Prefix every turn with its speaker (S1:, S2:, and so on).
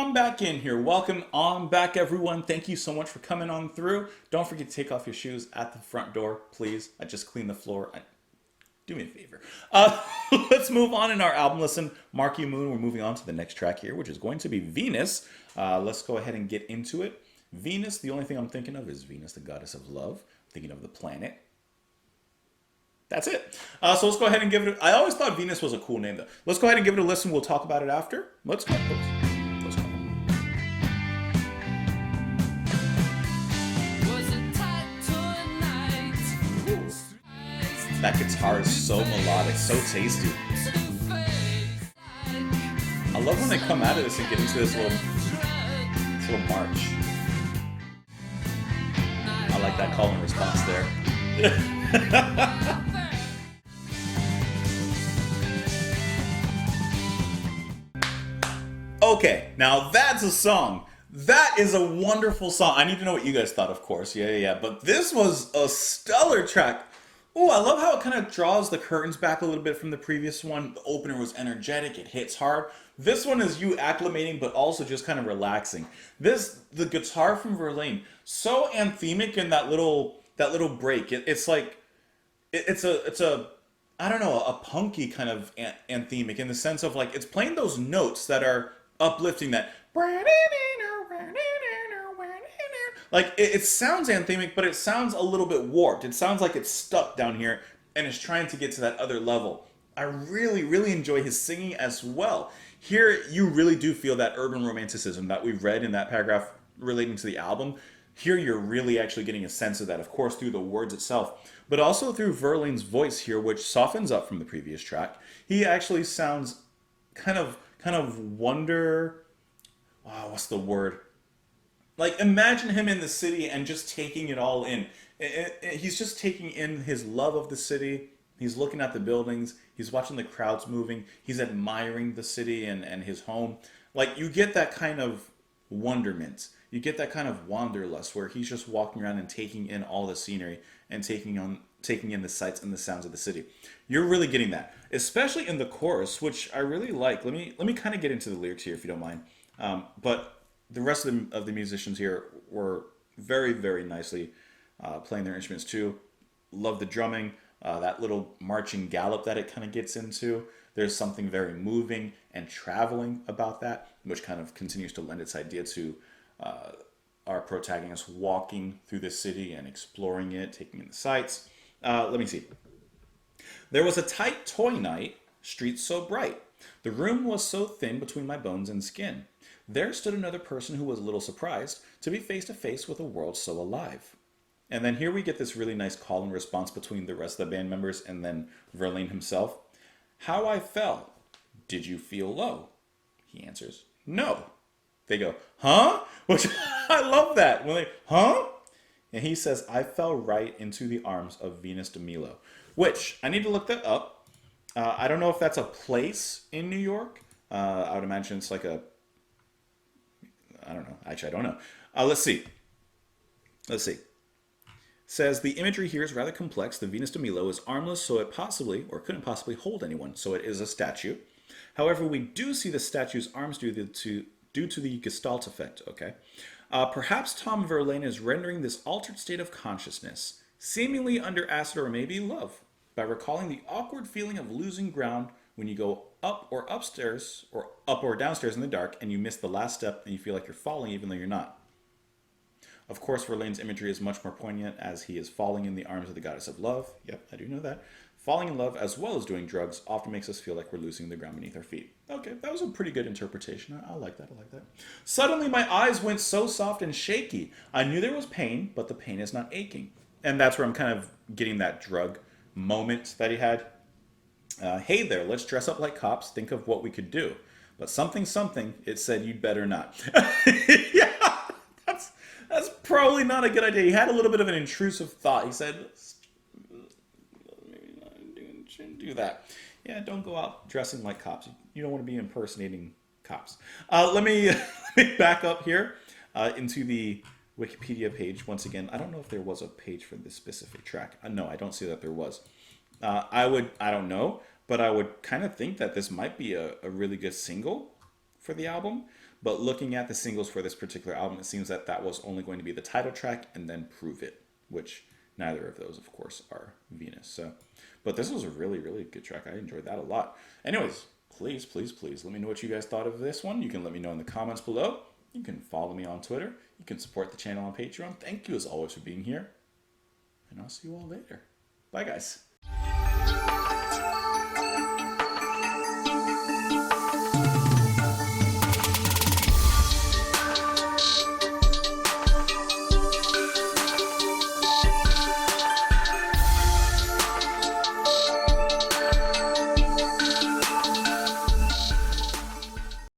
S1: on back in here. Welcome on back, everyone. Thank you so much for coming on through. Don't forget to take off your shoes at the front door, please. I just cleaned the floor. Do me a favor. Let's move on in our album listen. Marky Moon, we're moving on to the next track here, which is going to be Venus. Let's go ahead and get into it. Venus, the only thing I'm thinking of is Venus, the goddess of love. I'm thinking of the planet. That's it. So let's go ahead and give it. I always thought Venus was a cool name, though. Let's go ahead and give it a listen. We'll talk about it after. Let's go. Let's go. That guitar is so melodic, so tasty. I love when they come out of this and get into this little march. I like that call and response there. Okay, now that's a song. That is a wonderful song. I need to know what you guys thought, of course. Yeah. But this was a stellar track. Oh, I love how it kind of draws the curtains back a little bit from the previous one. The opener was energetic. It hits hard. This one is you acclimating, but also just kind of relaxing. The guitar from Verlaine, so anthemic in that little break. It's like, it's a I don't know, a punky kind of anthemic in the sense of like it's playing those notes that are uplifting, that like it sounds anthemic, but it sounds a little bit warped. It sounds like it's stuck down here and is trying to get to that other level. I really enjoy his singing as well. Here you really do feel that urban romanticism that we read in that paragraph relating to the album. Here you're really actually getting a sense of that, of course, through the words itself, but also through Verlaine's voice here, which softens up from the previous track. He actually sounds kind of wonder. Wow, what's the word? Like imagine him in the city and just taking it all in. He's just taking in his love of the city. He's looking at the buildings. He's watching the crowds moving. He's admiring the city and his home. Like you get that kind of wonderment. You get that kind of wanderlust where he's just walking around and taking in all the scenery and taking in the sights and the sounds of the city. You're really getting that, especially in the chorus, which I really like. Let me kind of get into the lyrics here if you don't mind. But the rest of the musicians here were very nicely playing their instruments too. Love the drumming, that little marching gallop that it kind of gets into. There's something very moving and traveling about that, which kind of continues to lend its idea to our protagonist walking through the city and exploring it, taking in the sights. Let me see. There was a tight toy night, streets so bright. The room was so thin between my bones and skin. There stood another person who was a little surprised to be face to face with a world so alive. And then here we get this really nice call and response between the rest of the band members and then Verlaine himself. How I fell. Did you feel low? He answers, no. They go, huh? Which I love that. When they, huh? And he says, I fell right into the arms of Venus de Milo. Which, I need to look that up. I don't know if that's a place in New York. I would imagine it's like I don't know. Actually, I don't know. Let's see. Says the imagery here is rather complex. The Venus de Milo is armless, so it possibly, or couldn't possibly hold anyone, so it is a statue. However, we do see the statue's arms due to the Gestalt effect, okay? Perhaps Tom Verlaine is rendering this altered state of consciousness, seemingly under acid or maybe love, by recalling the awkward feeling of losing ground when you go up or upstairs, or up or downstairs in the dark, and you miss the last step and you feel like you're falling even though you're not. Of course, Verlaine's imagery is much more poignant as he is falling in the arms of the goddess of love. Yep, I do know that. Falling in love as well as doing drugs often makes us feel like we're losing the ground beneath our feet. Okay, that was a pretty good interpretation. I like that. Suddenly my eyes went so soft and shaky. I knew there was pain, but the pain is not aching. And that's where I'm kind of getting that drug moment that he had. Hey there, let's dress up like cops. Think of what we could do. But something, it said you'd better not. Yeah, that's probably not a good idea. He had a little bit of an intrusive thought. He said, maybe not shouldn't do that. Yeah, don't go out dressing like cops. You don't want to be impersonating cops. Let me back up here into the Wikipedia page once again. I don't know if there was a page for this specific track. No, I don't see that there was. I don't know, but I would kind of think that this might be a really good single for the album. But looking at the singles for this particular album, it seems that that was only going to be the title track and then Prove It, which neither of those, of course, are Venus. So, but this was a really, really good track. I enjoyed that a lot. Anyways, please, please, please let me know what you guys thought of this one. You can let me know in the comments below. You can follow me on Twitter. You can support the channel on Patreon. Thank you as always for being here. And I'll see you all later. Bye, guys.